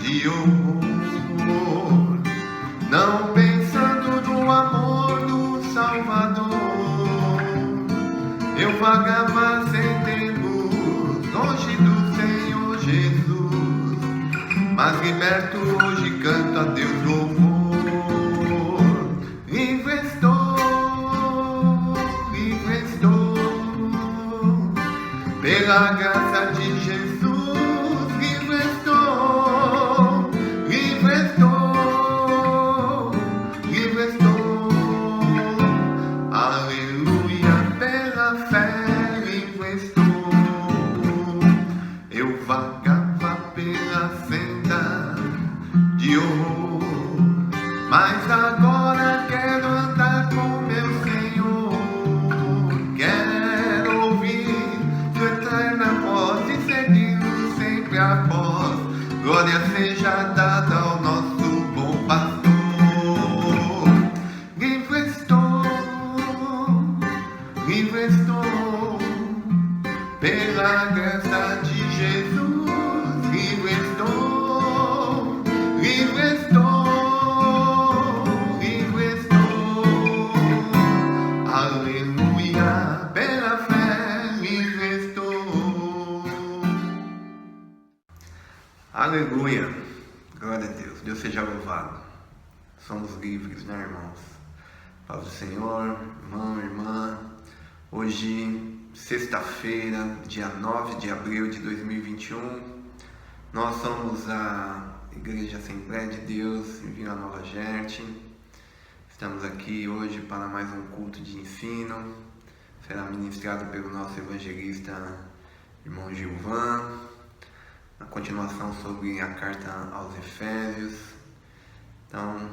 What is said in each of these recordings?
de horror, não pensando no amor do Salvador. Eu vagava sem termos, longe do Senhor Jesus, mas liberto hoje canto a Deus louvor. Livre estou, pela graça de Jesus. Livre estou, livre estou, livre estou. Aleluia, pela fé, livre estou. Eu vagava pela senda de horror, mas agora quero andar com meu Senhor. Quero ouvir sua eterna voz e segui-lo sempre após. Glória seja dada ao nosso bom pastor. Livre estou, pela graça de Jesus. Livre estou, livre estou, livre estou. Aleluia, pela fé, livre estou. Aleluia, glória a Deus, Deus seja louvado. Somos livres, né, irmãos? Paz do Senhor, irmão, irmã. Hoje, sexta-feira, dia 9 de abril de 2021, nós somos a Igreja Assembleia de Deus em Vila Nova Gerte. Estamos aqui hoje para mais um culto de ensino. Será ministrado pelo nosso evangelista, irmão Gilvan, na continuação sobre a carta aos Efésios. Então,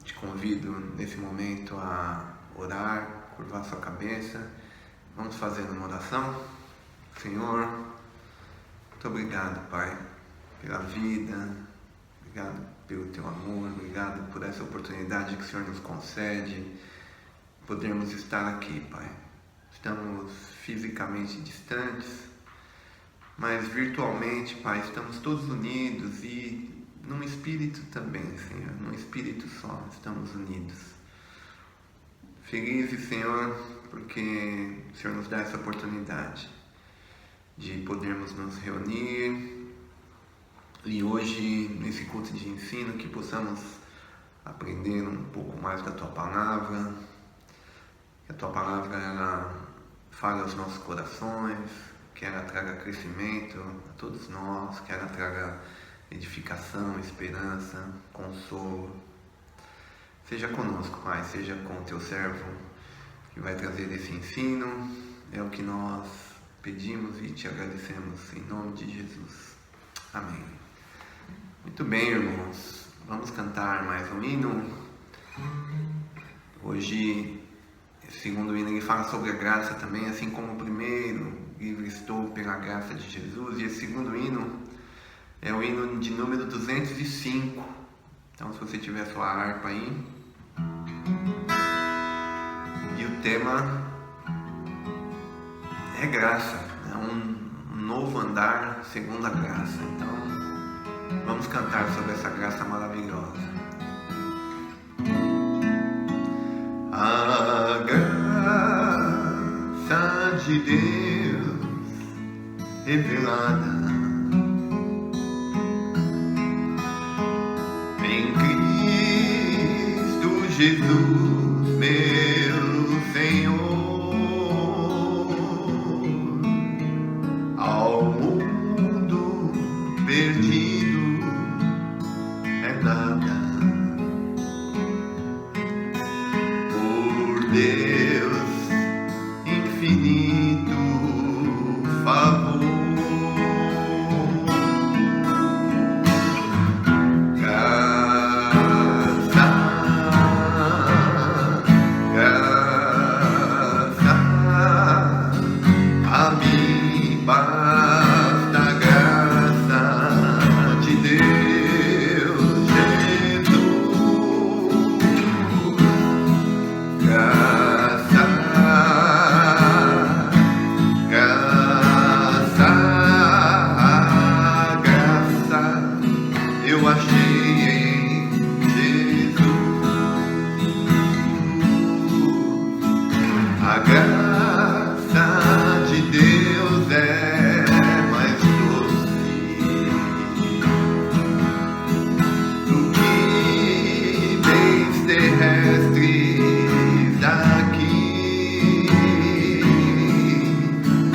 te convido nesse momento a orar, curvar sua cabeça. Vamos fazer uma oração. Senhor, muito obrigado, Pai, pela vida, obrigado pelo Teu amor, obrigado por essa oportunidade que o Senhor nos concede, podermos estar aqui, Pai. Estamos fisicamente distantes, mas virtualmente, Pai, estamos todos unidos e num espírito também, Senhor, num espírito só, estamos unidos. Felizes, Senhor, porque o Senhor nos dá essa oportunidade de podermos nos reunir e hoje, nesse culto de ensino, que possamos aprender um pouco mais da Tua Palavra, que a Tua Palavra ela fale aos nossos corações, que ela traga crescimento a todos nós, que ela traga edificação, esperança, consolo. Seja conosco, Pai, seja com o Teu servo que vai trazer esse ensino. É o que nós pedimos e Te agradecemos em nome de Jesus. Amém. Muito bem, irmãos. Vamos cantar mais um hino. Hoje, o segundo hino ele fala sobre a graça também, assim como o primeiro, livre estou pela graça de Jesus. E esse segundo hino é o hino de número 205. Então, se você tiver sua harpa aí. E o tema é graça, é um novo andar segundo a graça. Então, vamos cantar sobre essa graça maravilhosa. A graça de Deus revelada em Cristo Jesus, meu Senhor. Ao mundo perdido é nada, por Deus infinito favor. Graça achei em Jesus. A graça de Deus é mais doce do que bens terrestres daqui.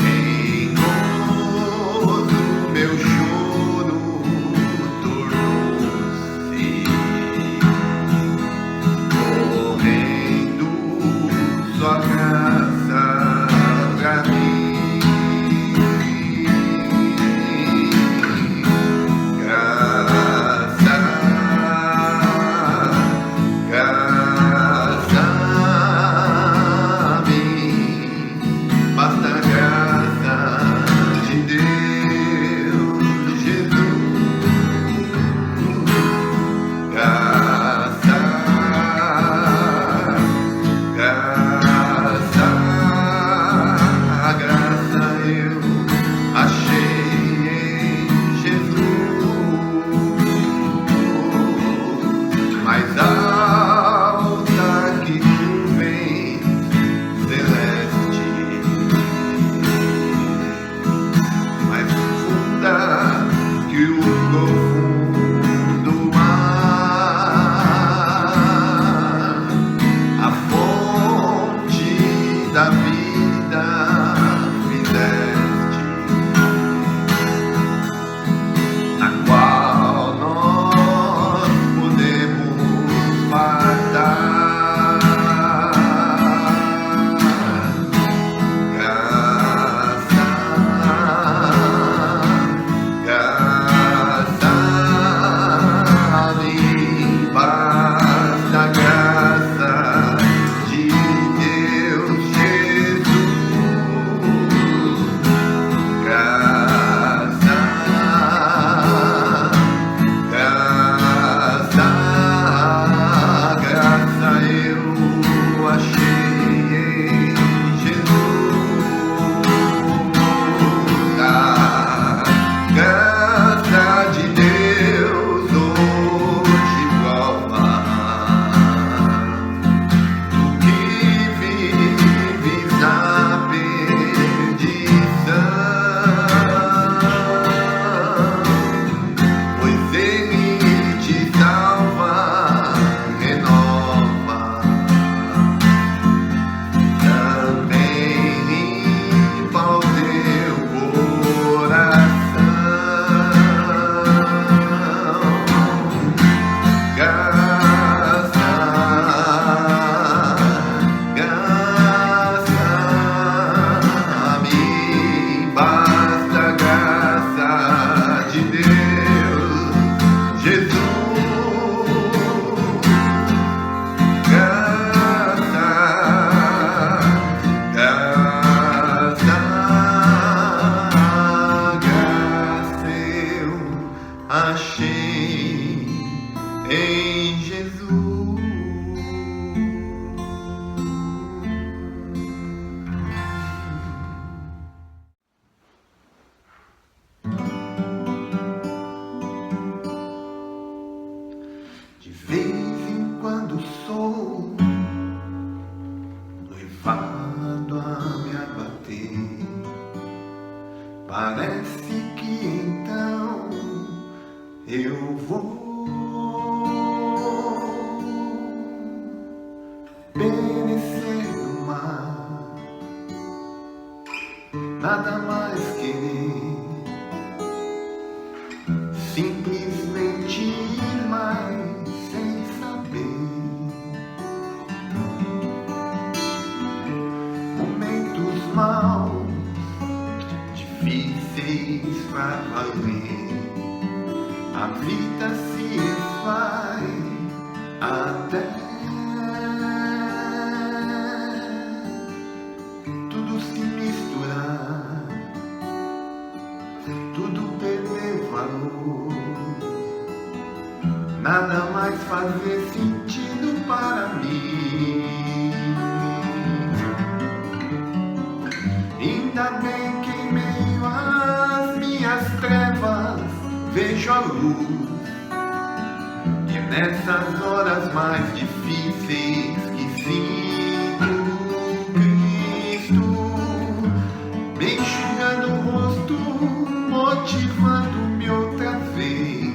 Em gozo meu choro tornou-se, correndo sua graça pra mim. Graça, graça a mim, basta a graça de Deus, Jesus. Graça, graça, a graça eu achei em Jesus. Mais alta que nuvens celestes, mais profunda que o profundo mar, a fonte da vida fizeste, na qual nós podemos guardar. Graça, graça a mim, basta a graça de Deus, Jesus. Graça, graça, graça eu achei em Jesus. A graça de Deus hoje prova do que vives na perdição, pois Ele te salva, renova, também limpa o teu coração. Graça, graça a mim, basta a graça de Deus, Jesus. Graça, graça, graça eu achei em Jesus. De vez em quando sou levado a me abater, parece que então eu vou perecer no mar, nada mais querer, simplesmente ir mais sem saber. Momentos maus, difíceis pra valer, a vida se esvai até tudo se misturar, tudo perder valor, nada mais fazer sentido para mim. Ainda bem que em meio às minhas trevas vejo a luz nessas horas mais difíceis que sinto Cristo me enxugando o rosto, motivando-me outra vez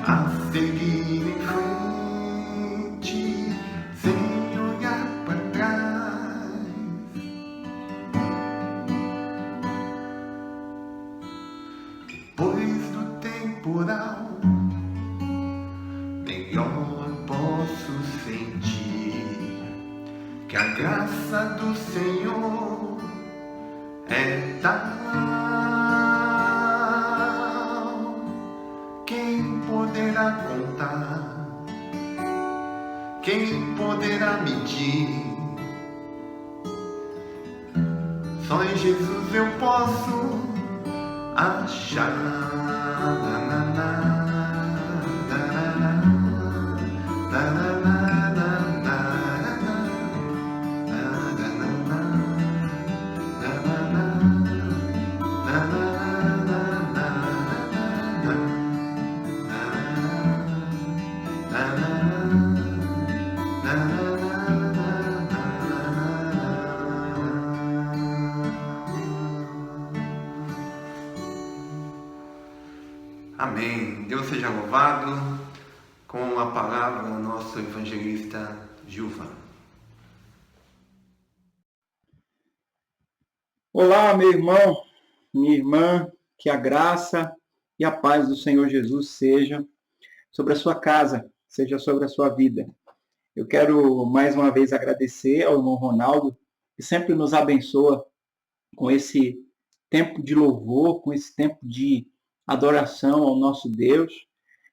a seguir em frente, sem olhar para trás. Depois do temporal, melhor posso sentir que a graça do Senhor é tal. Quem poderá contar? Quem poderá medir? Só em Jesus eu posso achar. Amém. Deus seja louvado. Com a palavra, o nosso evangelista Gilvan. Olá, meu irmão, minha irmã, que a graça e a paz do Senhor Jesus seja sobre a sua casa, seja sobre a sua vida. Eu quero mais uma vez agradecer ao irmão Ronaldo, que sempre nos abençoa com esse tempo de louvor, com esse tempo de adoração ao nosso Deus.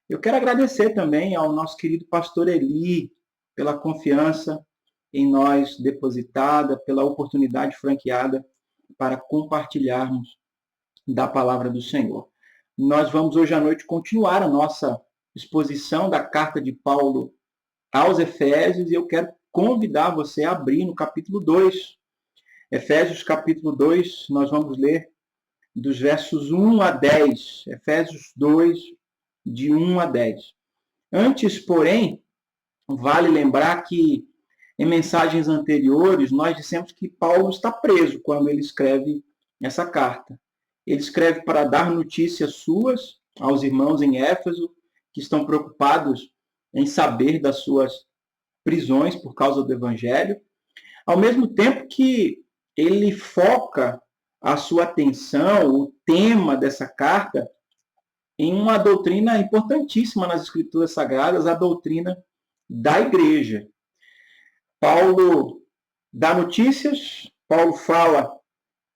Eu quero agradecer também ao nosso querido pastor Eli pela confiança em nós depositada, pela oportunidade franqueada para compartilharmos da palavra do Senhor. Nós vamos hoje à noite continuar a nossa exposição da carta de Paulo aos Efésios e eu quero convidar você a abrir no capítulo 2. Efésios capítulo 2, nós vamos ler dos versos 1 a 10. Efésios 2, de 1 a 10. Antes, porém, vale lembrar que em mensagens anteriores nós dissemos que Paulo está preso quando ele escreve essa carta. Ele escreve para dar notícias suas aos irmãos em Éfeso, que estão preocupados em saber das suas prisões por causa do Evangelho, ao mesmo tempo que ele foca a sua atenção, o tema dessa carta, em uma doutrina importantíssima nas Escrituras Sagradas, a doutrina da igreja. Paulo dá notícias, Paulo fala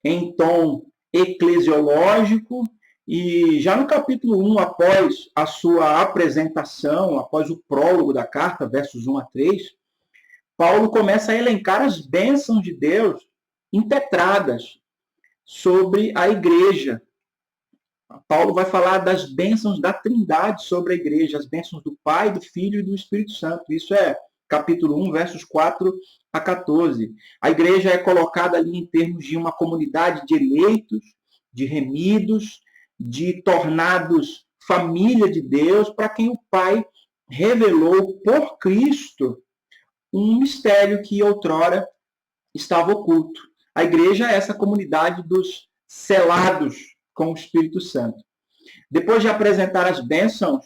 em tom eclesiológico, e já no capítulo 1, após a sua apresentação, após o prólogo da carta, versos 1 a 3, Paulo começa a elencar as bênçãos de Deus impetradas sobre a igreja. Paulo vai falar das bênçãos da Trindade sobre a igreja, as bênçãos do Pai, do Filho e do Espírito Santo. Isso é capítulo 1, versos 4 a 14. A igreja é colocada ali em termos de uma comunidade de eleitos, de remidos, de tornados família de Deus, para quem o Pai revelou por Cristo um mistério que outrora estava oculto. A igreja é essa comunidade dos selados com o Espírito Santo. Depois de apresentar as bênçãos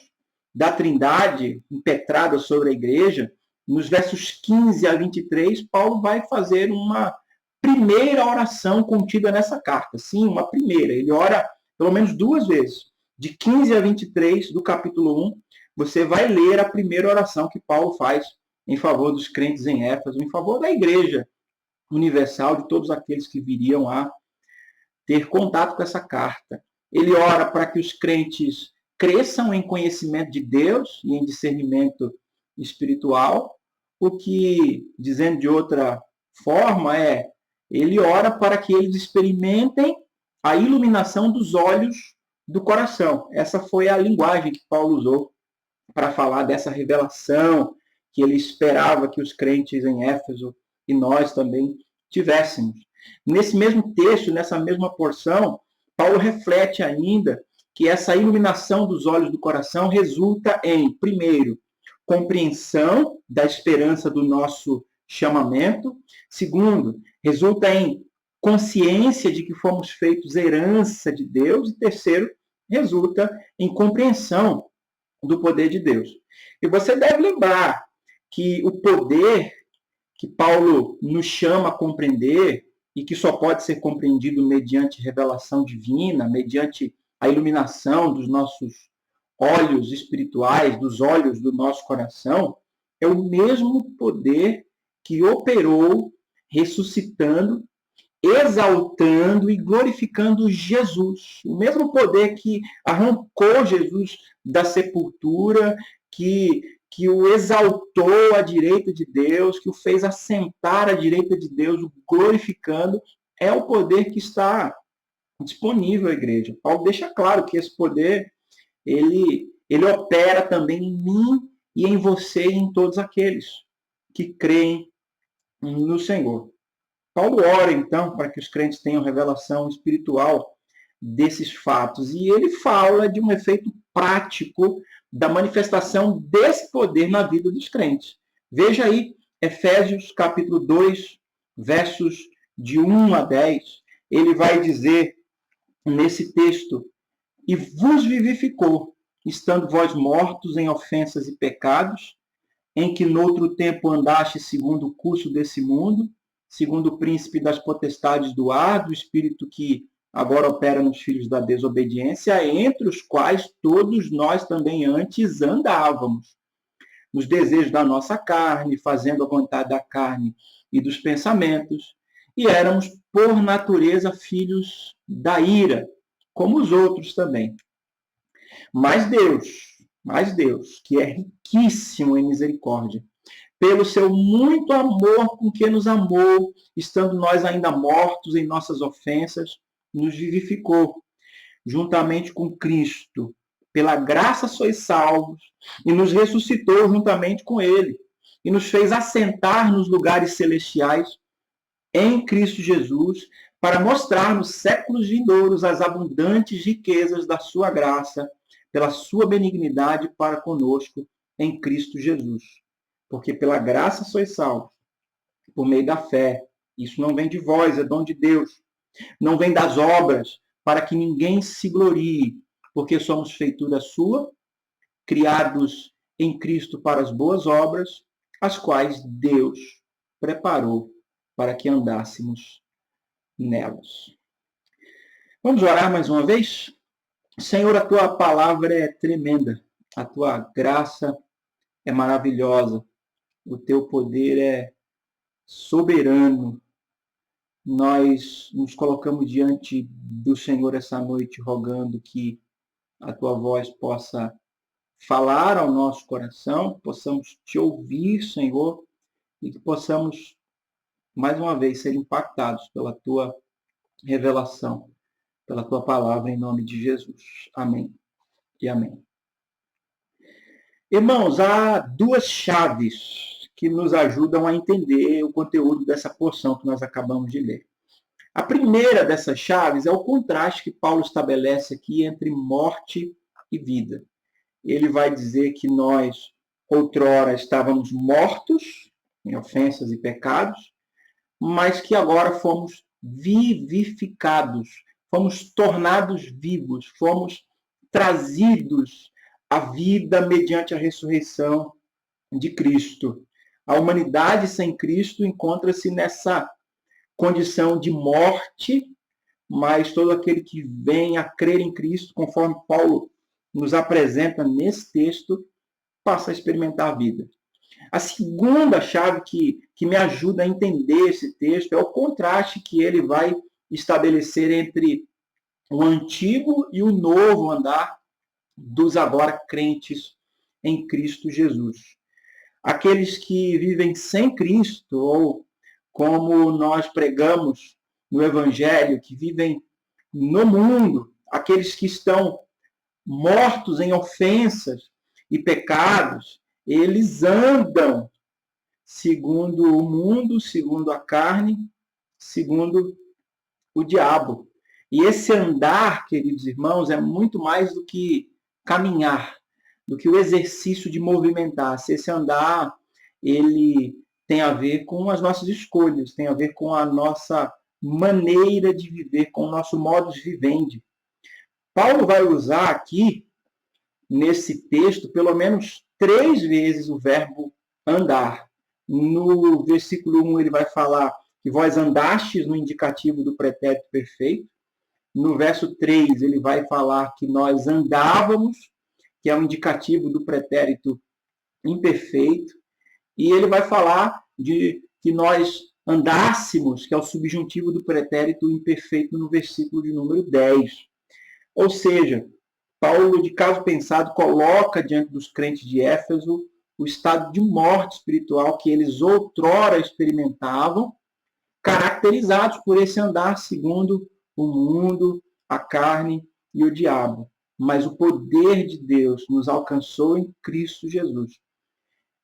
da Trindade impetradas sobre a igreja, nos versos 15 a 23, Paulo vai fazer uma primeira oração contida nessa carta. Sim, uma primeira. Ele ora pelo menos 2 vezes. De 15 a 23 do capítulo 1, você vai ler a primeira oração que Paulo faz em favor dos crentes em Éfeso, em favor da igreja universal, de todos aqueles que viriam a ter contato com essa carta. Ele ora para que os crentes cresçam em conhecimento de Deus e em discernimento espiritual, o que, dizendo de outra forma, ele ora para que eles experimentem a iluminação dos olhos do coração. Essa foi a linguagem que Paulo usou para falar dessa revelação que ele esperava que os crentes em Éfeso e nós também tivéssemos. Nesse mesmo texto, nessa mesma porção, Paulo reflete ainda que essa iluminação dos olhos do coração resulta em, primeiro, compreensão da esperança do nosso chamamento. Segundo, resulta em consciência de que fomos feitos herança de Deus. E terceiro, resulta em compreensão do poder de Deus. E você deve lembrar que o poder que Paulo nos chama a compreender e que só pode ser compreendido mediante revelação divina, mediante a iluminação dos nossos olhos espirituais, dos olhos do nosso coração, é o mesmo poder que operou ressuscitando, exaltando e glorificando Jesus. O mesmo poder que arrancou Jesus da sepultura, que o exaltou à direita de Deus, que o fez assentar à direita de Deus, o glorificando, é o poder que está disponível à igreja. Paulo deixa claro que esse poder, ele opera também em mim e em você e em todos aqueles que creem no Senhor. Paulo ora, então, para que os crentes tenham revelação espiritual desses fatos. E ele fala de um efeito prático da manifestação desse poder na vida dos crentes. Veja aí, Efésios capítulo 2, versos de 1 a 10. Ele vai dizer nesse texto: e vos vivificou, estando vós mortos em ofensas e pecados, em que noutro tempo andaste segundo o curso desse mundo, segundo o príncipe das potestades do ar, do espírito que agora opera nos filhos da desobediência, entre os quais todos nós também antes andávamos, nos desejos da nossa carne, fazendo a vontade da carne e dos pensamentos, e éramos, por natureza, filhos da ira, como os outros também. Mas Deus, que é riquíssimo em misericórdia, pelo seu muito amor com que nos amou, estando nós ainda mortos em nossas ofensas, nos vivificou, juntamente com Cristo. Pela graça sois salvos, e nos ressuscitou juntamente com Ele, e nos fez assentar nos lugares celestiais em Cristo Jesus, para mostrar nos séculos vindouros as abundantes riquezas da sua graça, pela sua benignidade para conosco em Cristo Jesus. Porque pela graça sois salvos, por meio da fé. Isso não vem de vós, é dom de Deus. Não vem das obras, para que ninguém se glorie, porque somos feitura sua, criados em Cristo para as boas obras, as quais Deus preparou para que andássemos nelas. Vamos orar mais uma vez? Senhor, a tua palavra é tremenda, a tua graça é maravilhosa, o teu poder é soberano. Nós nos colocamos diante do Senhor essa noite, rogando que a tua voz possa falar ao nosso coração, possamos te ouvir, Senhor, e que possamos, mais uma vez, ser impactados pela tua revelação, pela tua palavra, em nome de Jesus. Amém e amém. Irmãos, há duas chaves que nos ajudam a entender o conteúdo dessa porção que nós acabamos de ler. A primeira dessas chaves é o contraste que Paulo estabelece aqui entre morte e vida. Ele vai dizer que nós, outrora, estávamos mortos em ofensas e pecados, mas que agora fomos vivificados, fomos tornados vivos, fomos trazidos à vida mediante a ressurreição de Cristo. A humanidade sem Cristo encontra-se nessa condição de morte, mas todo aquele que vem a crer em Cristo, conforme Paulo nos apresenta nesse texto, passa a experimentar a vida. A segunda chave que me ajuda a entender esse texto é o contraste que ele vai estabelecer entre o antigo e o novo andar dos agora crentes em Cristo Jesus. Aqueles que vivem sem Cristo, ou como nós pregamos no Evangelho, que vivem no mundo, aqueles que estão mortos em ofensas e pecados, eles andam segundo o mundo, segundo a carne, segundo o diabo. E esse andar, queridos irmãos, é muito mais do que caminhar, do que o exercício de movimentar-se. Esse andar, ele tem a ver com as nossas escolhas, tem a ver com a nossa maneira de viver, com o nosso modus vivendi. Paulo vai usar aqui, nesse texto, pelo menos 3 vezes o verbo andar. No versículo 1, ele vai falar que vós andastes no indicativo do pretérito perfeito. No verso 3, ele vai falar que nós andávamos, que é um indicativo do pretérito imperfeito. E ele vai falar de que nós andássemos, que é o subjuntivo do pretérito imperfeito, no versículo de número 10. Ou seja, Paulo, de caso pensado, coloca diante dos crentes de Éfeso o estado de morte espiritual que eles outrora experimentavam, caracterizados por esse andar segundo o mundo, a carne e o diabo. Mas o poder de Deus nos alcançou em Cristo Jesus,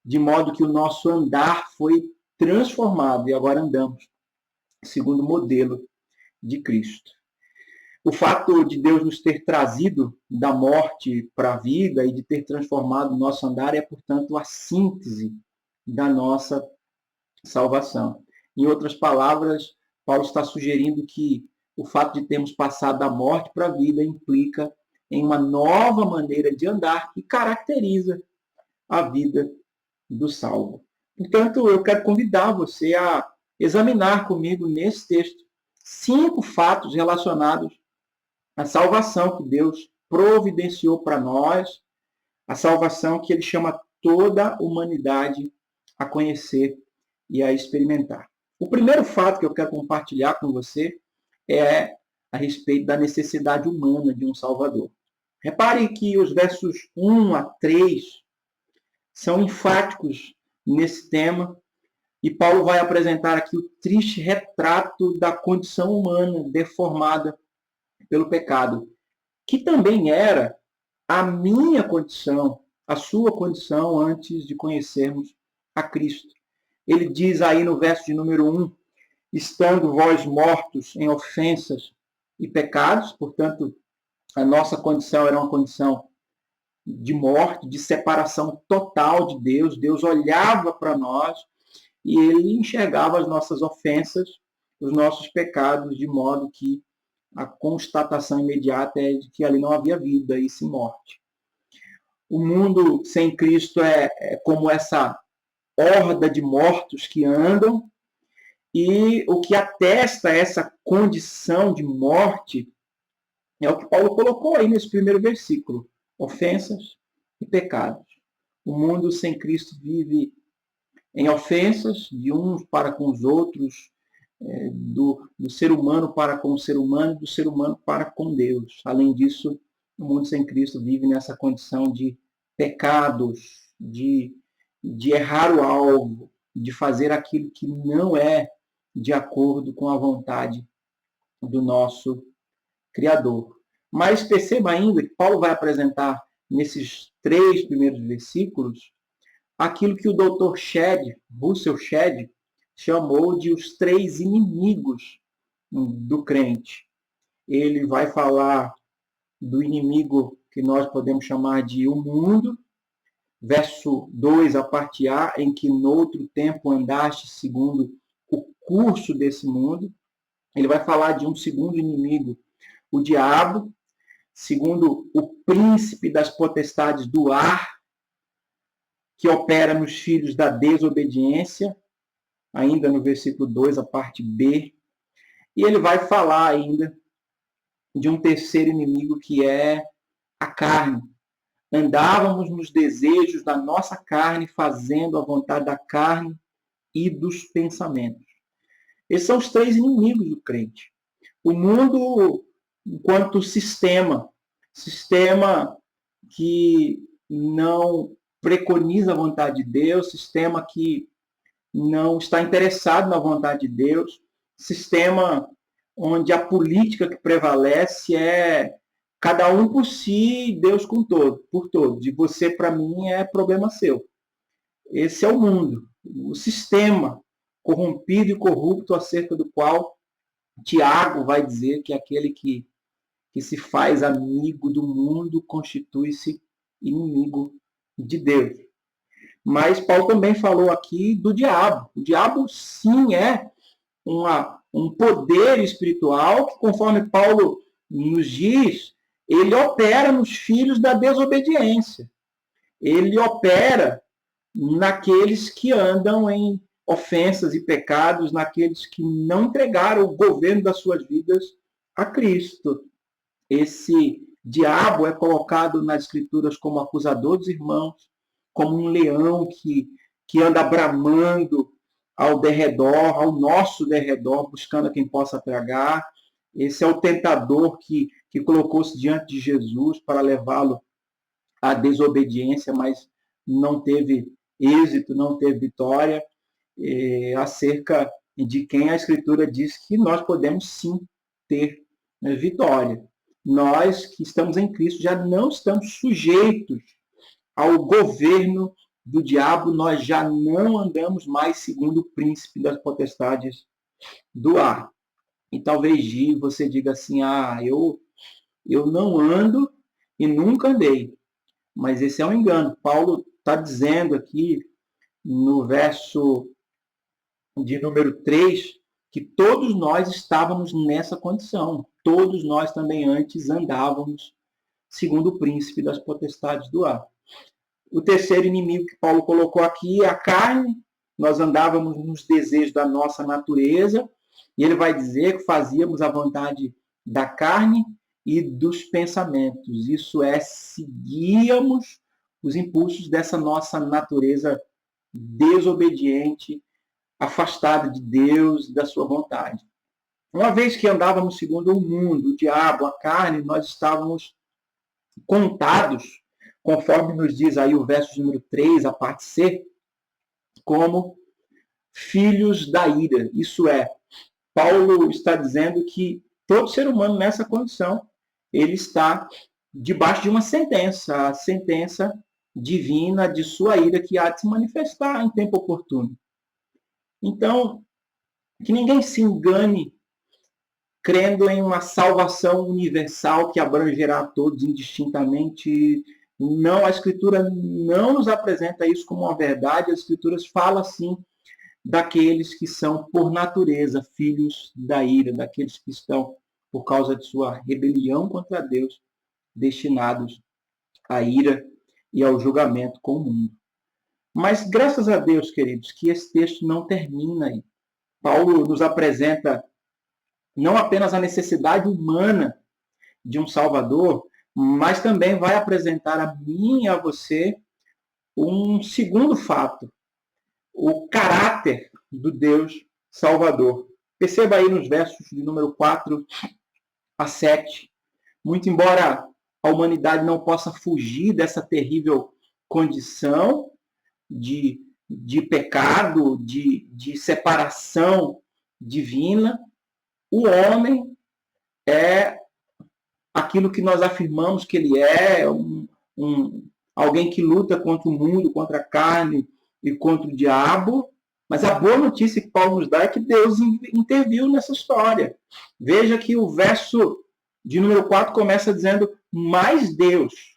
de modo que o nosso andar foi transformado e agora andamos segundo o modelo de Cristo. O fato de Deus nos ter trazido da morte para a vida e de ter transformado o nosso andar é, portanto, a síntese da nossa salvação. Em outras palavras, Paulo está sugerindo que o fato de termos passado da morte para a vida implica em uma nova maneira de andar que caracteriza a vida do salvo. Portanto, eu quero convidar você a examinar comigo nesse texto 5 fatos relacionados à salvação que Deus providenciou para nós, a salvação que ele chama toda a humanidade a conhecer e a experimentar. O primeiro fato que eu quero compartilhar com você é a respeito da necessidade humana de um Salvador. Repare que os versos 1 a 3 são enfáticos nesse tema, e Paulo vai apresentar aqui o triste retrato da condição humana deformada pelo pecado, que também era a minha condição, a sua condição antes de conhecermos a Cristo. Ele diz aí no verso de número 1, estando vós mortos em ofensas e pecados, portanto, a nossa condição era uma condição de morte, de separação total de Deus. Deus olhava para nós e ele enxergava as nossas ofensas, os nossos pecados, de modo que a constatação imediata é de que ali não havia vida e sim morte. O mundo sem Cristo é como essa horda de mortos que andam, e o que atesta essa condição de morte é o que Paulo colocou aí nesse primeiro versículo: ofensas e pecados. O mundo sem Cristo vive em ofensas de uns para com os outros, do ser humano para com o ser humano, do ser humano para com Deus. Além disso, o mundo sem Cristo vive nessa condição de pecados, de errar o alvo, de fazer aquilo que não é de acordo com a vontade do nosso Criador. Mas perceba ainda que Paulo vai apresentar nesses 3 primeiros versículos aquilo que o Dr. Russell Shedd, chamou de os 3 inimigos do crente. Ele vai falar do inimigo que nós podemos chamar de o mundo, verso 2, a parte A, em que noutro tempo andaste segundo o curso desse mundo. Ele vai falar de um segundo inimigo, o diabo, segundo o príncipe das potestades do ar, que opera nos filhos da desobediência, ainda no versículo 2, a parte B. E ele vai falar ainda de um terceiro inimigo, que é a carne. Andávamos nos desejos da nossa carne, fazendo a vontade da carne e dos pensamentos. Esses são os 3 inimigos do crente. O mundo, enquanto sistema que não preconiza a vontade de Deus, sistema que não está interessado na vontade de Deus, sistema onde a política que prevalece é cada um por si, Deus por todos. E você, para mim, é problema seu. Esse é o mundo, o sistema corrompido e corrupto acerca do qual Tiago vai dizer que aquele que se faz amigo do mundo constitui-se inimigo de Deus. Mas Paulo também falou aqui do diabo. O diabo, sim, é um poder espiritual que, conforme Paulo nos diz, ele opera nos filhos da desobediência. Ele opera naqueles que andam em ofensas e pecados, naqueles que não entregaram o governo das suas vidas a Cristo. Esse diabo é colocado nas Escrituras como acusador dos irmãos, como um leão que anda bramando ao derredor, ao nosso derredor, buscando a quem possa tragar. Esse é o tentador que colocou-se diante de Jesus para levá-lo à desobediência, mas não teve êxito, não teve vitória, acerca de quem a Escritura diz que nós podemos sim ter vitória. Nós que estamos em Cristo já não estamos sujeitos ao governo do diabo, nós já não andamos mais segundo o príncipe das potestades do ar. E talvez você diga assim, eu não ando e nunca andei. Mas esse é um engano. Paulo está dizendo aqui no verso de número 3 que todos nós estávamos nessa condição. Todos nós também antes andávamos segundo o príncipe das potestades do ar. O terceiro inimigo que Paulo colocou aqui é a carne. Nós andávamos nos desejos da nossa natureza, e ele vai dizer que fazíamos a vontade da carne e dos pensamentos. Isso é, seguíamos os impulsos dessa nossa natureza desobediente, afastada de Deus, da sua vontade. Uma vez que andávamos segundo o mundo, o diabo, a carne, nós estávamos contados, conforme nos diz aí o verso número 3, a parte C, como filhos da ira. Isso é, Paulo está dizendo que todo ser humano nessa condição, ele está debaixo de uma sentença, a sentença divina de sua ira que há de se manifestar em tempo oportuno. Então, que ninguém se engane crendo em uma salvação universal que abrangerá a todos indistintamente. Não, a Escritura não nos apresenta isso como uma verdade. As Escrituras falam, sim, daqueles que são, por natureza, filhos da ira, daqueles que estão, por causa de sua rebelião contra Deus, destinados à ira e ao julgamento com o mundo. Mas, graças a Deus, queridos, que esse texto não termina aí. Paulo nos apresenta não apenas a necessidade humana de um Salvador, mas também vai apresentar a mim e a você um segundo fato, o caráter do Deus Salvador. Perceba aí nos versos de número 4 a 7, muito embora a humanidade não possa fugir dessa terrível condição de pecado, de separação divina, o homem é aquilo que nós afirmamos que ele é, alguém que luta contra o mundo, contra a carne e contra o diabo. Mas a boa notícia que Paulo nos dá é que Deus interviu nessa história. Veja que o verso de número 4 começa dizendo, mais Deus.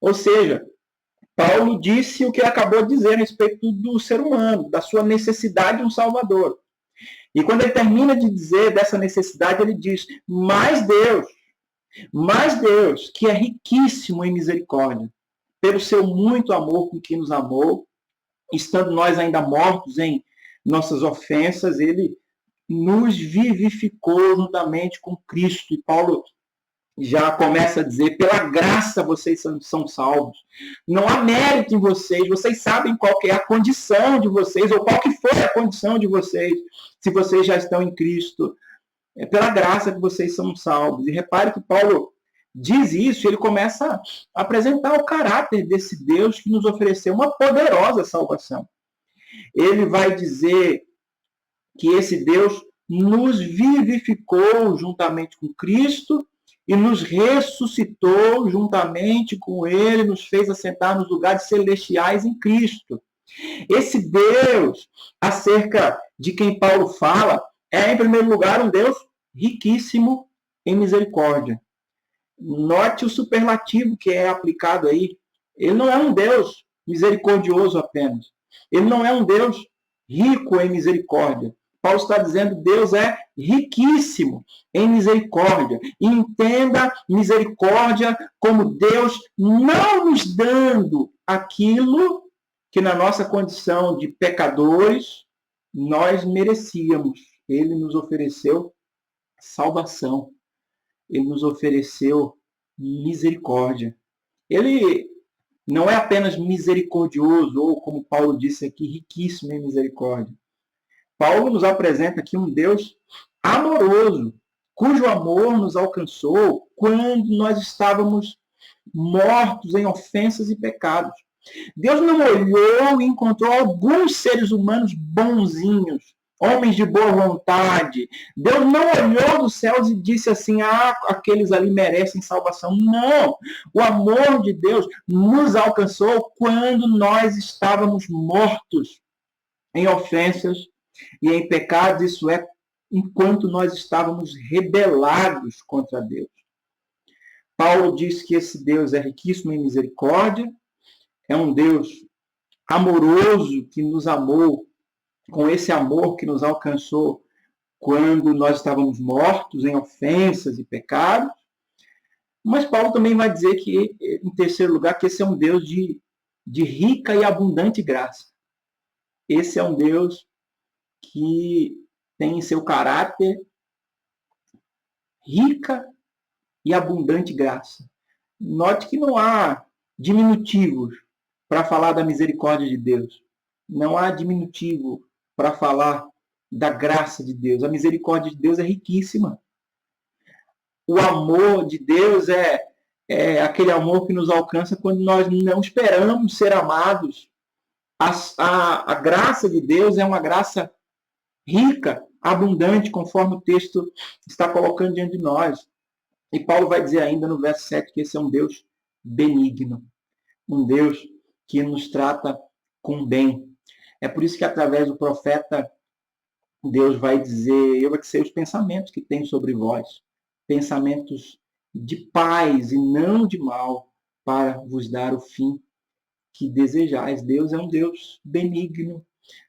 Ou seja, Paulo disse o que ele acabou de dizer a respeito do ser humano, da sua necessidade de um Salvador. E quando ele termina de dizer dessa necessidade, ele diz, mais Deus, que é riquíssimo em misericórdia, pelo seu muito amor com que nos amou, estando nós ainda mortos em nossas ofensas, ele nos vivificou juntamente com Cristo. E Paulo já começa a dizer, pela graça vocês são salvos. Não há mérito em vocês sabem qual que é a condição de vocês, ou qual que foi a condição de vocês, se vocês já estão em Cristo. É pela graça que vocês são salvos. E repare que Paulo diz isso, ele começa a apresentar o caráter desse Deus que nos ofereceu uma poderosa salvação. Ele vai dizer que esse Deus nos vivificou juntamente com Cristo e nos ressuscitou juntamente com ele, nos fez assentar nos lugares celestiais em Cristo. Esse Deus, acerca de quem Paulo fala, é, em primeiro lugar, um Deus riquíssimo em misericórdia. Note o superlativo que é aplicado aí. Ele não é um Deus misericordioso apenas. Ele não é um Deus rico em misericórdia. Paulo está dizendo que Deus é riquíssimo em misericórdia. E entenda misericórdia como Deus não nos dando aquilo que na nossa condição de pecadores nós merecíamos. Ele nos ofereceu salvação. Ele nos ofereceu misericórdia. Ele não é apenas misericordioso, ou como Paulo disse aqui, riquíssimo em misericórdia. Paulo nos apresenta aqui um Deus amoroso, cujo amor nos alcançou quando nós estávamos mortos em ofensas e pecados. Deus não olhou e encontrou alguns seres humanos bonzinhos, homens de boa vontade. Deus não olhou dos céus e disse assim, aqueles ali merecem salvação. Não! O amor de Deus nos alcançou quando nós estávamos mortos em ofensas e em pecados, isso é, enquanto nós estávamos rebelados contra Deus. Paulo diz que esse Deus é riquíssimo em misericórdia, é um Deus amoroso que nos amou com esse amor que nos alcançou quando nós estávamos mortos em ofensas e pecados. Mas Paulo também vai dizer que, em terceiro lugar, que esse é um Deus de rica e abundante graça. Esse é um Deus que tem em seu caráter rica e abundante graça. Note que não há diminutivos para falar da misericórdia de Deus. Não há diminutivo para falar da graça de Deus. A misericórdia de Deus é riquíssima. O amor de Deus é aquele amor que nos alcança quando nós não esperamos ser amados. A graça de Deus é uma graça rica, abundante, conforme o texto está colocando diante de nós. E Paulo vai dizer ainda no verso 7 que esse é um Deus benigno, um Deus que nos trata com bem. É por isso que através do profeta Deus vai dizer, eu sei os pensamentos que tenho sobre vós, pensamentos de paz e não de mal, para vos dar o fim que desejais. Deus é um Deus benigno.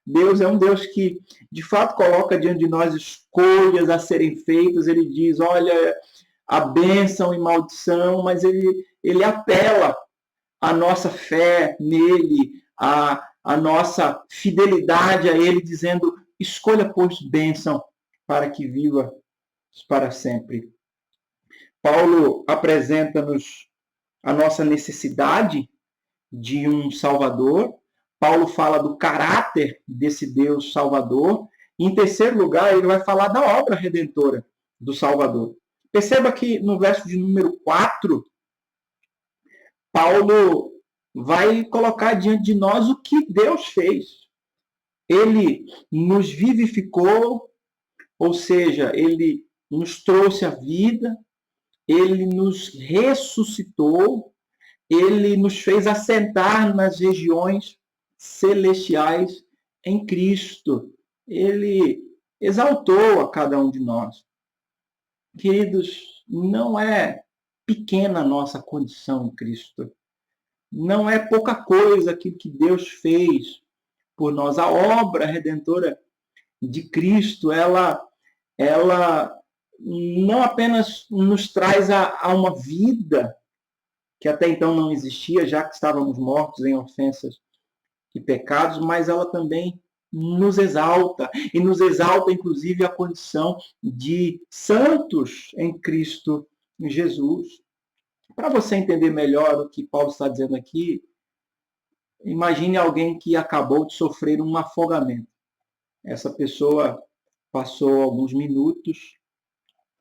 Deus é um Deus que, de fato, coloca diante de nós escolhas a serem feitas. Ele diz, olha, a bênção e maldição, mas ele apela à nossa fé nele, à nossa fidelidade a ele, dizendo, escolha, pois, bênção para que viva para sempre. Paulo apresenta-nos a nossa necessidade de um Salvador. Paulo fala do caráter desse Deus Salvador. E, em terceiro lugar, ele vai falar da obra redentora do Salvador. Perceba que no verso de número 4, Paulo vai colocar diante de nós o que Deus fez. Ele nos vivificou, ou seja, ele nos trouxe a vida, ele nos ressuscitou, ele nos fez assentar nas regiões celestiais em Cristo. Ele exaltou a cada um de nós. Queridos, não é pequena a nossa condição em Cristo. Não é pouca coisa aquilo que Deus fez por nós. A obra redentora de Cristo, ela não apenas nos traz a uma vida que até então não existia, já que estávamos mortos em ofensas e pecados, mas ela também nos exalta, e nos exalta, inclusive, a condição de santos em Cristo Jesus. Para você entender melhor o que Paulo está dizendo aqui, imagine alguém que acabou de sofrer um afogamento. Essa pessoa passou alguns minutos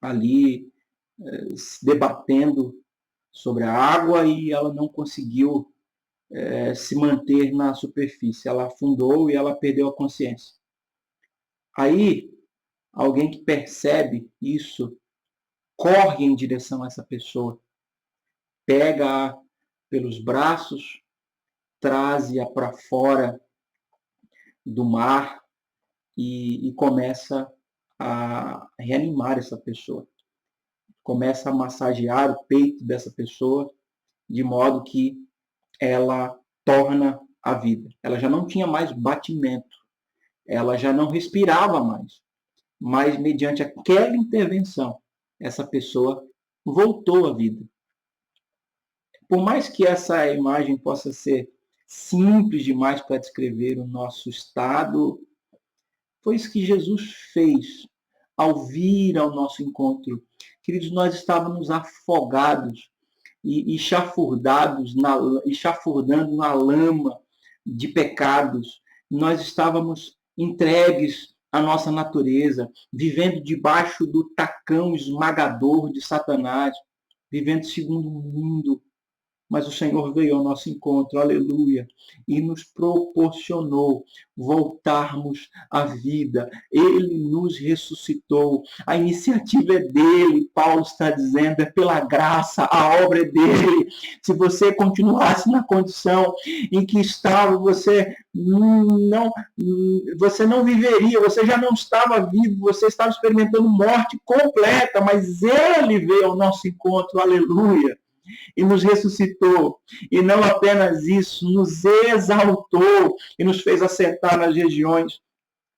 ali se debatendo sobre a água e ela não conseguiu se manter na superfície. Ela afundou e ela perdeu a consciência. Aí, alguém que percebe isso, corre em direção a essa pessoa, pega-a pelos braços, traz-a para fora do mar e começa a reanimar essa pessoa. Começa a massagear o peito dessa pessoa, de modo que ela torna a vida. Ela já não tinha mais batimento, ela já não respirava mais, mas mediante aquela intervenção, essa pessoa voltou à vida. Por mais que essa imagem possa ser simples demais para descrever o nosso estado, foi isso que Jesus fez ao vir ao nosso encontro. Queridos, nós estávamos afogados e chafurdando na lama de pecados. Nós estávamos entregues à nossa natureza, vivendo debaixo do tacão esmagador de Satanás, vivendo segundo o mundo. Mas o Senhor veio ao nosso encontro, aleluia, e nos proporcionou voltarmos à vida. Ele nos ressuscitou. A iniciativa é dele, Paulo está dizendo, é pela graça, a obra é dele. Se você continuasse na condição em que estava, você não viveria, você já não estava vivo, você estava experimentando morte completa, mas ele veio ao nosso encontro, aleluia, e nos ressuscitou. E não apenas isso, nos exaltou e nos fez assentar nas regiões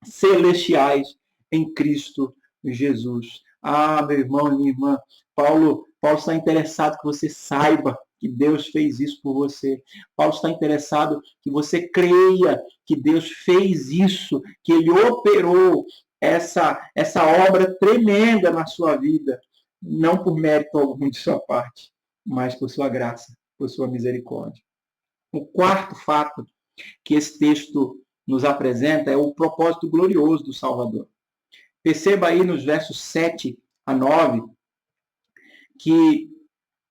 celestiais em Cristo Jesus. Ah, meu irmão e minha irmã, Paulo está interessado que você saiba que Deus fez isso por você. Paulo está interessado que você creia que Deus fez isso, que ele operou essa obra tremenda na sua vida, não por mérito algum de sua parte, mas por sua graça, por sua misericórdia. O quarto fato que esse texto nos apresenta é o propósito glorioso do Salvador. Perceba aí nos versos 7 a 9 que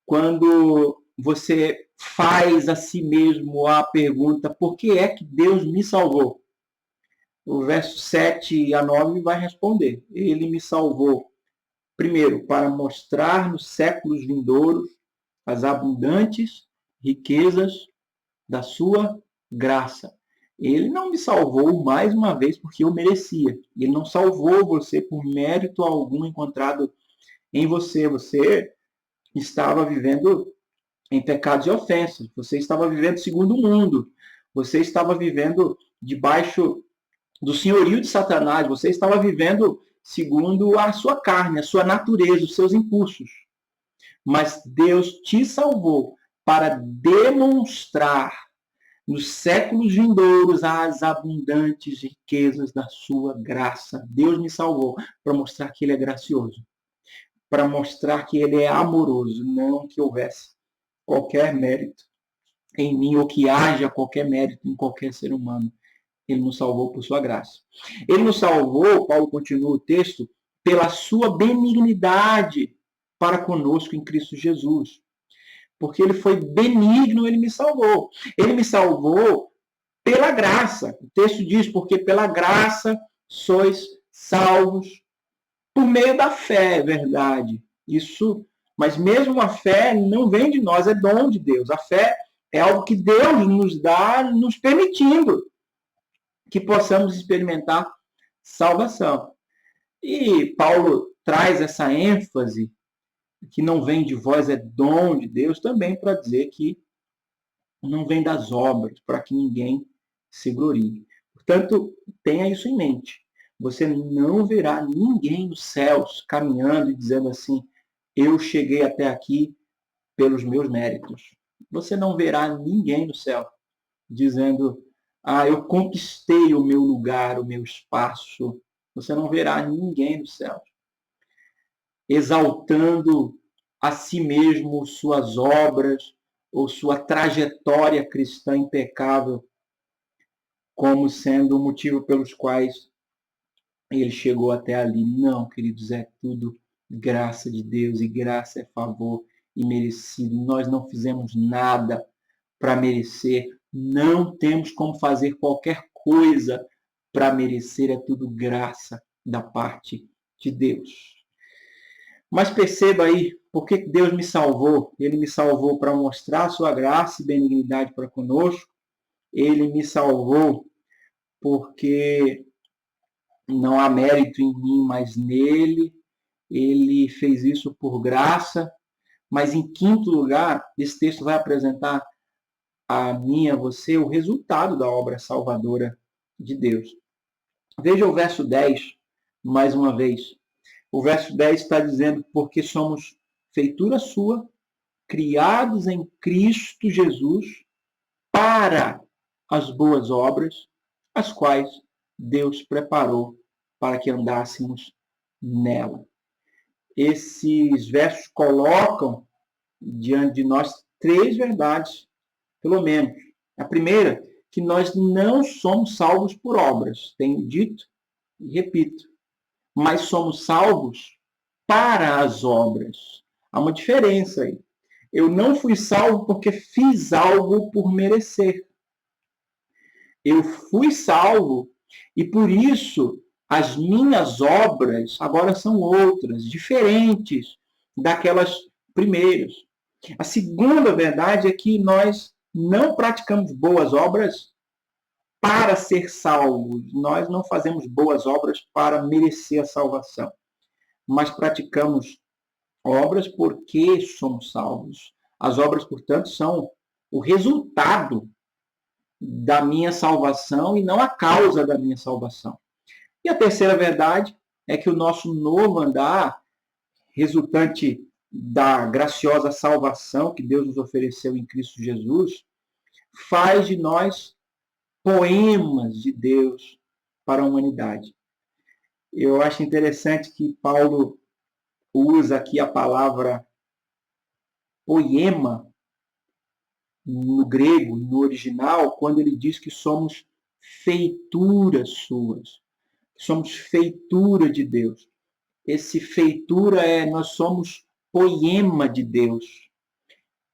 quando você faz a si mesmo a pergunta, por que é que Deus me salvou? O verso 7 a 9 vai responder, ele me salvou, primeiro, para mostrar nos séculos vindouros as abundantes riquezas da sua graça. Ele não me salvou mais uma vez porque eu merecia. Ele não salvou você por mérito algum encontrado em você. Você estava vivendo em pecados e ofensas. Você estava vivendo segundo o mundo. Você estava vivendo debaixo do senhorio de Satanás. Você estava vivendo segundo a sua carne, a sua natureza, os seus impulsos. Mas Deus te salvou para demonstrar nos séculos vindouros as abundantes riquezas da sua graça. Deus me salvou para mostrar que ele é gracioso, para mostrar que ele é amoroso, não que houvesse qualquer mérito em mim ou que haja qualquer mérito em qualquer ser humano. Ele nos salvou por sua graça. Ele nos salvou, Paulo continua o texto, pela sua benignidade para conosco em Cristo Jesus. Porque ele foi benigno, ele me salvou. Ele me salvou pela graça. O texto diz, porque pela graça sois salvos por meio da fé, é verdade. Isso, mas mesmo a fé não vem de nós, é dom de Deus. A fé é algo que Deus nos dá, nos permitindo que possamos experimentar salvação. E Paulo traz essa ênfase que não vem de vós, é dom de Deus, também para dizer que não vem das obras, para que ninguém se glorie. Portanto, tenha isso em mente. Você não verá ninguém nos céus caminhando e dizendo assim, eu cheguei até aqui pelos meus méritos. Você não verá ninguém no céu dizendo, eu conquistei o meu lugar, o meu espaço. Você não verá ninguém no céu exaltando a si mesmo suas obras ou sua trajetória cristã impecável como sendo o motivo pelos quais ele chegou até ali. Não, queridos, é tudo graça de Deus, e graça é favor imerecido. Nós não fizemos nada para merecer, não temos como fazer qualquer coisa para merecer, é tudo graça da parte de Deus. Mas perceba aí, por que Deus me salvou? Ele me salvou para mostrar a sua graça e benignidade para conosco. Ele me salvou porque não há mérito em mim, mas nele. Ele fez isso por graça. Mas, em quinto lugar, esse texto vai apresentar a mim e a você o resultado da obra salvadora de Deus. Veja o verso 10, mais uma vez. O verso 10 está dizendo, porque somos feitura sua, criados em Cristo Jesus, para as boas obras, as quais Deus preparou para que andássemos nela. Esses versos colocam diante de nós três verdades, pelo menos. A primeira, que nós não somos salvos por obras, tenho dito e repito, mas somos salvos para as obras. Há uma diferença aí. Eu não fui salvo porque fiz algo por merecer. Eu fui salvo e por isso as minhas obras agora são outras, diferentes daquelas primeiras. A segunda verdade é que nós não praticamos boas obras para ser salvos. Nós não fazemos boas obras para merecer a salvação, mas praticamos obras porque somos salvos. As obras, portanto, são o resultado da minha salvação e não a causa da minha salvação. E a terceira verdade é que o nosso novo andar, resultante da graciosa salvação que Deus nos ofereceu em Cristo Jesus, faz de nós poemas de Deus para a humanidade. Eu acho interessante que Paulo usa aqui a palavra poema no grego, no original, quando ele diz que somos feituras suas, somos feitura de Deus. Esse feitura nós somos poema de Deus.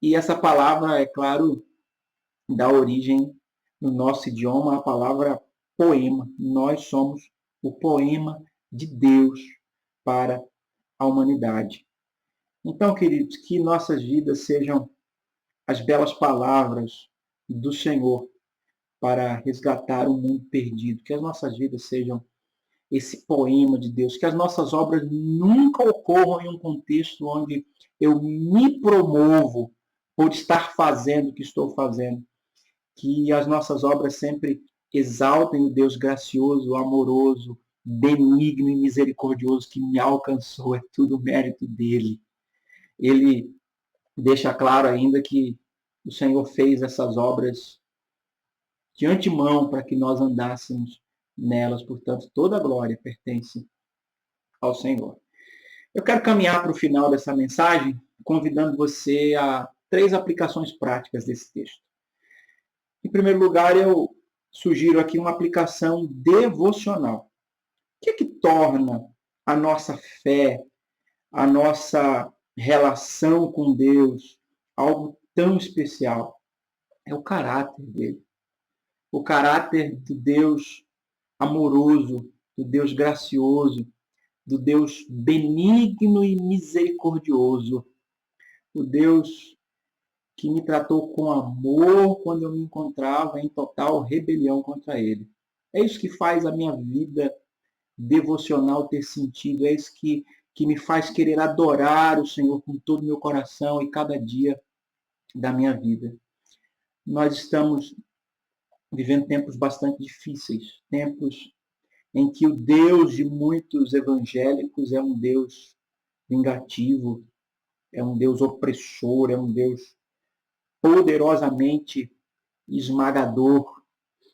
E essa palavra, é claro, dá origem no nosso idioma à palavra poema. Nós somos o poema de Deus para a humanidade. Então, queridos, que nossas vidas sejam as belas palavras do Senhor para resgatar o mundo perdido. Que as nossas vidas sejam esse poema de Deus. Que as nossas obras nunca ocorram em um contexto onde eu me promovo por estar fazendo o que estou fazendo. Que as nossas obras sempre exaltem o Deus gracioso, amoroso, benigno e misericordioso que me alcançou. É tudo mérito dele. Ele deixa claro ainda que o Senhor fez essas obras de antemão para que nós andássemos nelas. Portanto, toda a glória pertence ao Senhor. Eu quero caminhar para o final dessa mensagem, convidando você a 3 aplicações práticas desse texto. Em primeiro lugar, eu sugiro aqui uma aplicação devocional. O que é que torna a nossa fé, a nossa relação com Deus algo tão especial? É o caráter dele. O caráter do Deus amoroso, do Deus gracioso, do Deus benigno e misericordioso. O Deus que me tratou com amor quando eu me encontrava em total rebelião contra ele. É isso que faz a minha vida devocional ter sentido. É isso que me faz querer adorar o Senhor com todo o meu coração e cada dia da minha vida. Nós estamos vivendo tempos bastante difíceis, tempos em que o Deus de muitos evangélicos é um Deus vingativo, é um Deus opressor, é um Deus poderosamente esmagador.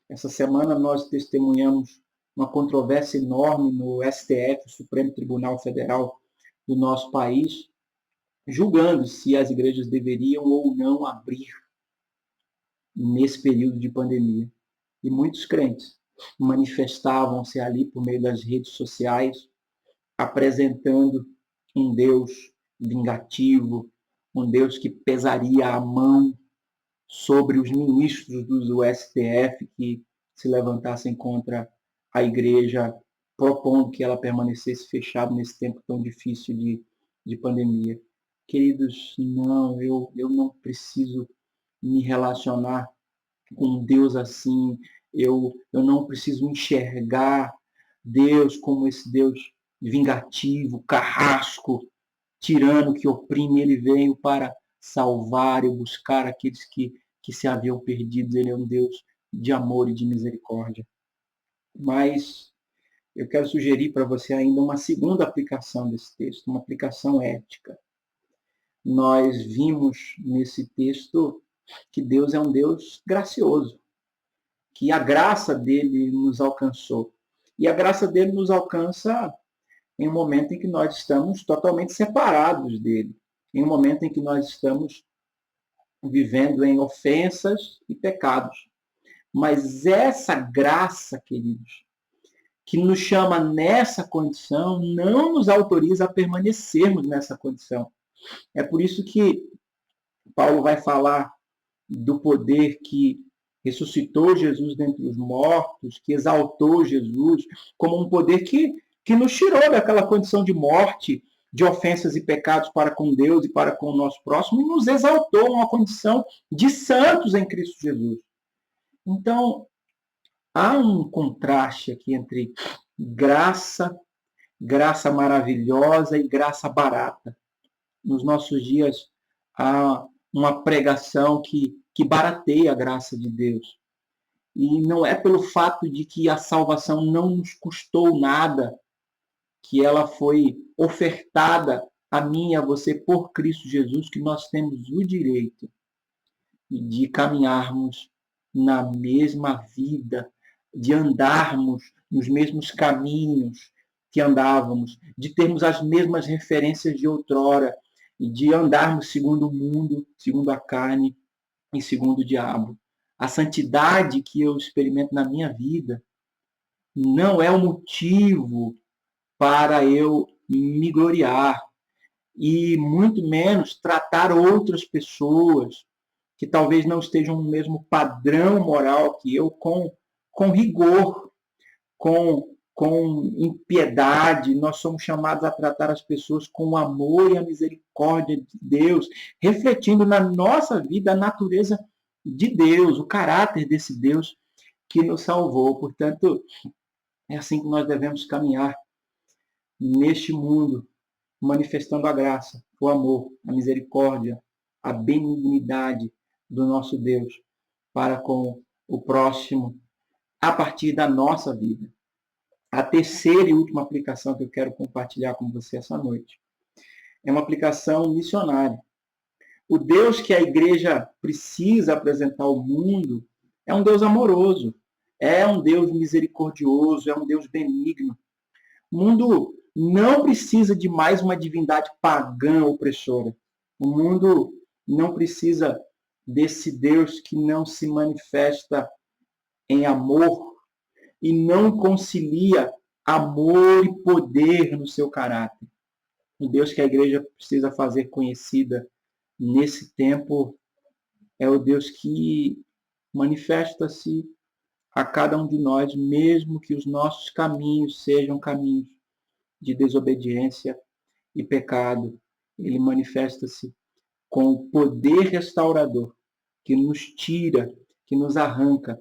Essa semana nós testemunhamos uma controvérsia enorme no STF, Supremo Tribunal Federal do nosso país, julgando se as igrejas deveriam ou não abrir nesse período de pandemia. E muitos crentes manifestavam-se ali por meio das redes sociais, apresentando um Deus vingativo, um Deus que pesaria a mão sobre os ministros do STF que se levantassem contra a igreja, propondo que ela permanecesse fechada nesse tempo tão difícil de pandemia. Queridos, não, eu não preciso me relacionar com Deus assim, eu não preciso enxergar Deus como esse Deus vingativo, carrasco, tirano que oprime. Ele veio para salvar e buscar aqueles que se haviam perdido. Ele é um Deus de amor e de misericórdia. Mas eu quero sugerir para você ainda uma segunda aplicação desse texto, uma aplicação ética. Nós vimos nesse texto que Deus é um Deus gracioso, que a graça dele nos alcançou. E a graça dele nos alcança em um momento em que nós estamos totalmente separados dele, em um momento em que nós estamos vivendo em ofensas e pecados. Mas essa graça, queridos, que nos chama nessa condição, não nos autoriza a permanecermos nessa condição. É por isso que Paulo vai falar do poder que ressuscitou Jesus dentre os mortos, que exaltou Jesus, como um poder que nos tirou daquela condição de morte, de ofensas e pecados para com Deus e para com o nosso próximo, e nos exaltou a uma condição de santos em Cristo Jesus. Então, há um contraste aqui entre graça, graça maravilhosa e graça barata. Nos nossos dias, há uma pregação que barateia a graça de Deus. E não é pelo fato de que a salvação não nos custou nada, que ela foi ofertada a mim e a você por Cristo Jesus, que nós temos o direito de caminharmos na mesma vida, de andarmos nos mesmos caminhos que andávamos, de termos as mesmas referências de outrora, e de andarmos segundo o mundo, segundo a carne e segundo o diabo. A santidade que eu experimento na minha vida não é o motivo para eu me gloriar, e muito menos tratar outras pessoas que talvez não estejam no mesmo padrão moral que eu com rigor, com impiedade. Nós somos chamados a tratar as pessoas com o amor e a misericórdia de Deus, refletindo na nossa vida a natureza de Deus, o caráter desse Deus que nos salvou. Portanto, é assim que nós devemos caminhar neste mundo, manifestando a graça, o amor, a misericórdia, a benignidade do nosso Deus para com o próximo, a partir da nossa vida. A terceira e última aplicação que eu quero compartilhar com você essa noite é uma aplicação missionária. O Deus que a igreja precisa apresentar ao mundo é um Deus amoroso, é um Deus misericordioso, é um Deus benigno. O mundo não precisa de mais uma divindade pagã opressora. O mundo não precisa desse Deus que não se manifesta em amor e não concilia amor e poder no seu caráter. O Deus que a igreja precisa fazer conhecida nesse tempo é o Deus que manifesta-se a cada um de nós, mesmo que os nossos caminhos sejam caminhos de desobediência e pecado. Ele manifesta-se com o poder restaurador que nos tira, que nos arranca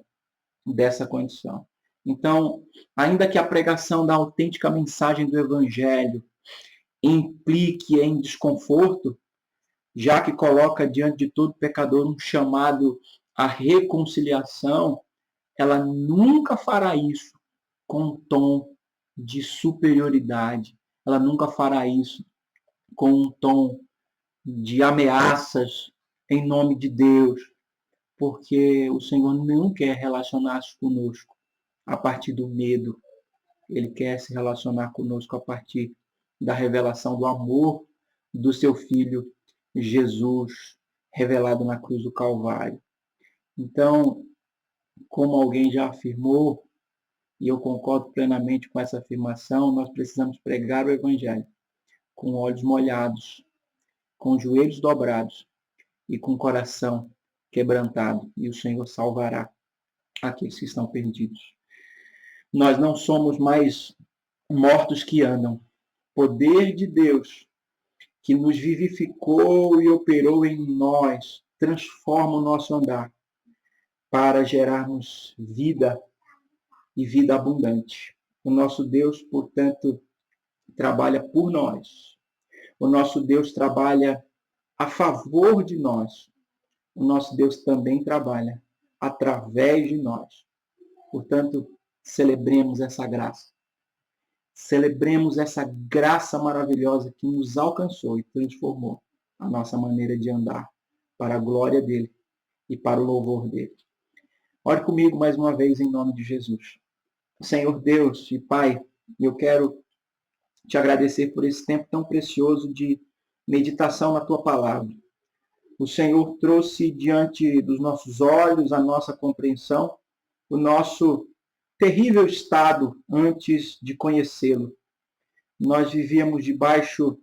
dessa condição. Então, ainda que a pregação da autêntica mensagem do Evangelho implique em desconforto, já que coloca diante de todo pecador um chamado à reconciliação, ela nunca fará isso com um tom de superioridade. Ela nunca fará isso com um tom de ameaças em nome de Deus, porque o Senhor não quer relacionar-se conosco a partir do medo. Ele quer se relacionar conosco a partir da revelação do amor do seu Filho Jesus, revelado na cruz do Calvário. Então, como alguém já afirmou, e eu concordo plenamente com essa afirmação, nós precisamos pregar o Evangelho com olhos molhados, com joelhos dobrados e com coração quebrantado, e o Senhor salvará aqueles que estão perdidos. Nós não somos mais mortos que andam. Poder de Deus que nos vivificou e operou em nós transforma o nosso andar para gerarmos vida e vida abundante. O nosso Deus, portanto, trabalha por nós. O nosso Deus trabalha a favor de nós. O nosso Deus também trabalha através de nós. Portanto, celebremos essa graça. Celebremos essa graça maravilhosa que nos alcançou e transformou a nossa maneira de andar para a glória dele e para o louvor dele. Ore comigo mais uma vez em nome de Jesus. Senhor Deus e Pai, eu quero te agradecer por esse tempo tão precioso de meditação na tua palavra. O Senhor trouxe diante dos nossos olhos, a nossa compreensão, o nosso terrível estado antes de conhecê-lo. Nós vivíamos debaixo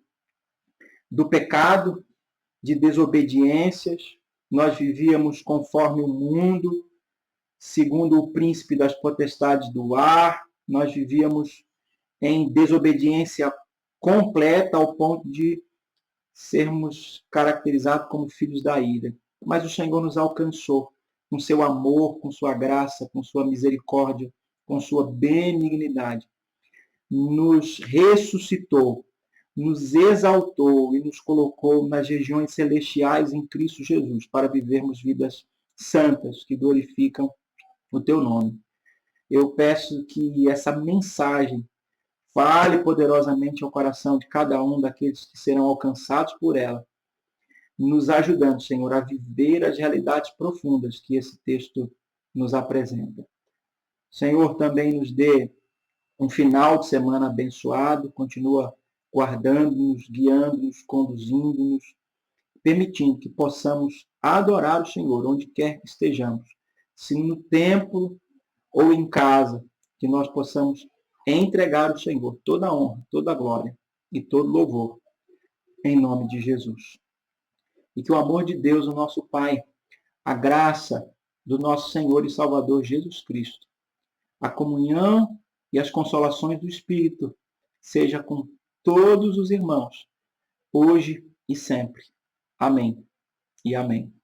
do pecado, de desobediências, nós vivíamos conforme o mundo, segundo o príncipe das potestades do ar, nós vivíamos em desobediência completa ao ponto de sermos caracterizados como filhos da ira. Mas o Senhor nos alcançou com seu amor, com sua graça, com sua misericórdia, com sua benignidade. Nos ressuscitou, nos exaltou e nos colocou nas regiões celestiais em Cristo Jesus para vivermos vidas santas que glorificam o teu nome. Eu peço que essa mensagem fale poderosamente ao coração de cada um daqueles que serão alcançados por ela, nos ajudando, Senhor, a viver as realidades profundas que esse texto nos apresenta. Senhor, também nos dê um final de semana abençoado, continua guardando-nos, guiando-nos, conduzindo-nos, permitindo que possamos adorar o Senhor onde quer que estejamos, se no templo ou em casa, que nós possamos entregar ao Senhor toda a honra, toda a glória e todo louvor, em nome de Jesus. E que o amor de Deus, o nosso Pai, a graça do nosso Senhor e Salvador Jesus Cristo, a comunhão e as consolações do Espírito seja com todos os irmãos, hoje e sempre. Amém e amém.